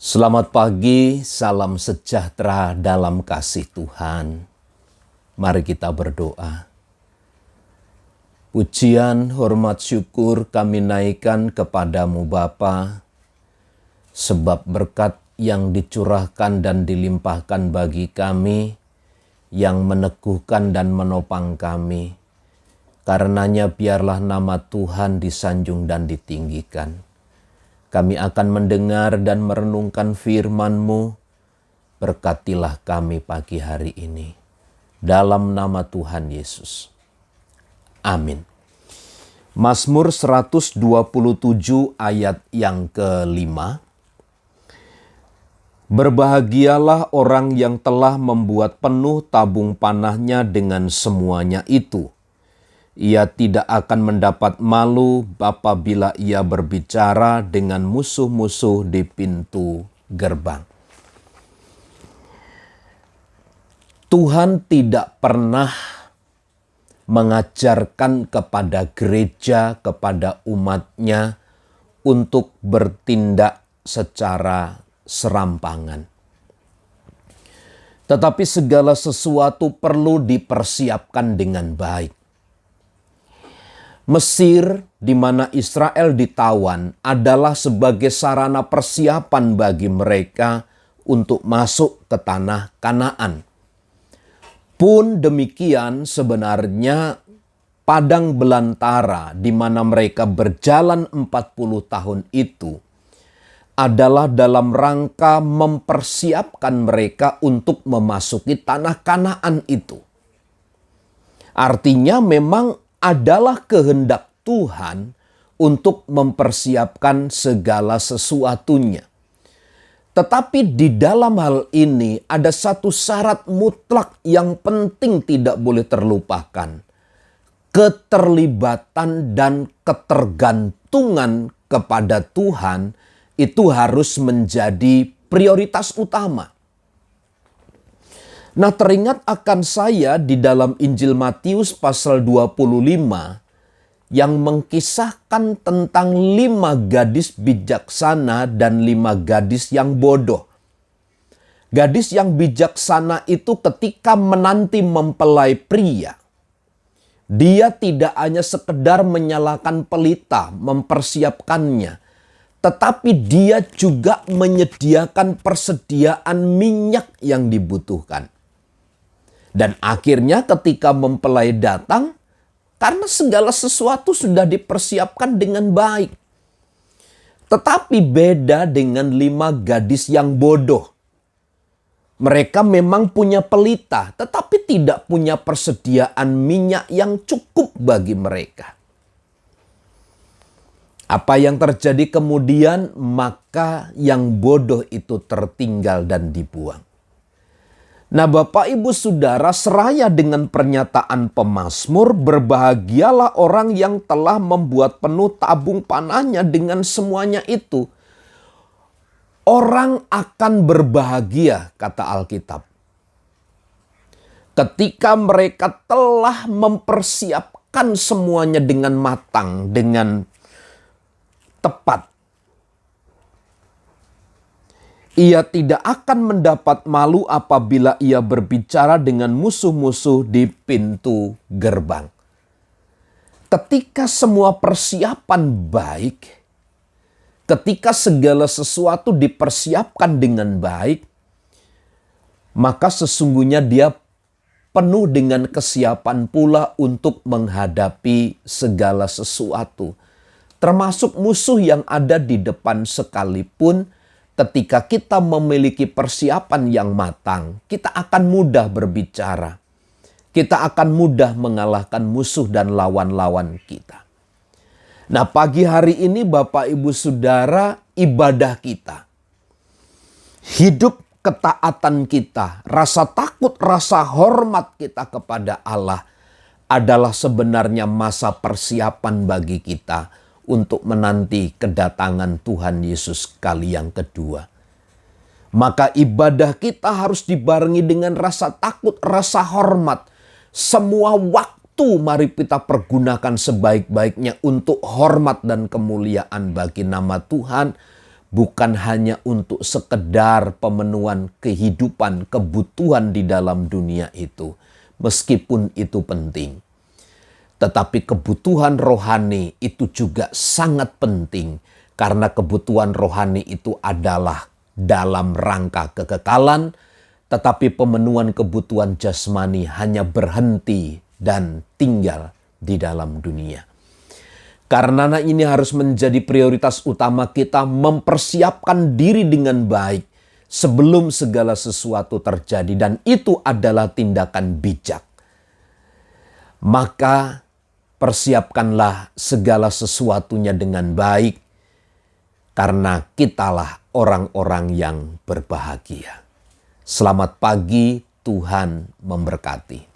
Selamat pagi, salam sejahtera dalam kasih Tuhan. Mari kita berdoa. Pujian, hormat, syukur kami naikkan kepadamu Bapa, sebab berkat yang dicurahkan dan dilimpahkan bagi kami, yang meneguhkan dan menopang kami. Karenanya biarlah nama Tuhan disanjung dan ditinggikan. Kami akan mendengar dan merenungkan firman-Mu. Berkatilah kami pagi hari ini. Dalam nama Tuhan Yesus. Amin. Mazmur 127 ayat yang ke-5. Berbahagialah orang yang telah membuat penuh tabung panahnya dengan semuanya itu. Ia tidak akan mendapat malu apabila ia berbicara dengan musuh-musuh di pintu gerbang. Tuhan tidak pernah mengajarkan kepada gereja, kepada umatnya untuk bertindak secara serampangan. Tetapi segala sesuatu perlu dipersiapkan dengan baik. Mesir, di mana Israel ditawan, adalah sebagai sarana persiapan bagi mereka untuk masuk ke tanah Kanaan. Pun demikian, sebenarnya padang belantara di mana mereka berjalan 40 tahun itu adalah dalam rangka mempersiapkan mereka untuk memasuki tanah Kanaan itu. Artinya memang adalah kehendak Tuhan untuk mempersiapkan segala sesuatunya. Tetapi di dalam hal ini ada satu syarat mutlak yang penting tidak boleh terlupakan. Keterlibatan dan ketergantungan kepada Tuhan itu harus menjadi prioritas utama. Nah, teringat akan saya di dalam Injil Matius pasal 25 yang mengkisahkan tentang 5 gadis bijaksana dan 5 gadis yang bodoh. Gadis yang bijaksana itu ketika menanti mempelai pria, dia tidak hanya sekedar menyalakan pelita, mempersiapkannya, tetapi dia juga menyediakan persediaan minyak yang dibutuhkan. Dan akhirnya ketika mempelai datang, karena segala sesuatu sudah dipersiapkan dengan baik. Tetapi beda dengan 5 gadis yang bodoh. Mereka memang punya pelita, tetapi tidak punya persediaan minyak yang cukup bagi mereka. Apa yang terjadi kemudian? Maka yang bodoh itu tertinggal dan dibuang. Nah, Bapak Ibu Saudara, seraya dengan pernyataan pemazmur, berbahagialah orang yang telah membuat penuh tabung panahnya dengan semuanya itu. Orang akan berbahagia, kata Alkitab, ketika mereka telah mempersiapkan semuanya dengan matang, dengan tepat. Ia tidak akan mendapat malu apabila ia berbicara dengan musuh-musuh di pintu gerbang. Ketika semua persiapan baik, ketika segala sesuatu dipersiapkan dengan baik, maka sesungguhnya dia penuh dengan kesiapan pula untuk menghadapi segala sesuatu. Termasuk musuh yang ada di depan sekalipun. Ketika kita memiliki persiapan yang matang, kita akan mudah berbicara. Kita akan mudah mengalahkan musuh dan lawan-lawan kita. Nah, pagi hari ini Bapak Ibu Saudara, ibadah kita, hidup ketaatan kita, rasa takut, rasa hormat kita kepada Allah adalah sebenarnya masa persiapan bagi kita untuk menanti kedatangan Tuhan Yesus kali yang kedua. Maka ibadah kita harus dibarengi dengan rasa takut, rasa hormat. Semua waktu mari kita pergunakan sebaik-baiknya untuk hormat dan kemuliaan bagi nama Tuhan. bukan hanya untuk sekedar pemenuhan kehidupan, kebutuhan di dalam dunia itu, meskipun itu penting. Tetapi kebutuhan rohani itu juga sangat penting, karena kebutuhan rohani itu adalah dalam rangka kekekalan, tetapi pemenuhan kebutuhan jasmani hanya berhenti dan tinggal di dalam dunia. Karena ini harus menjadi prioritas utama kita, mempersiapkan diri dengan baik sebelum segala sesuatu terjadi, dan itu adalah tindakan bijak. Maka persiapkanlah segala sesuatunya dengan baik, karena kitalah orang-orang yang berbahagia. Selamat pagi, Tuhan memberkati.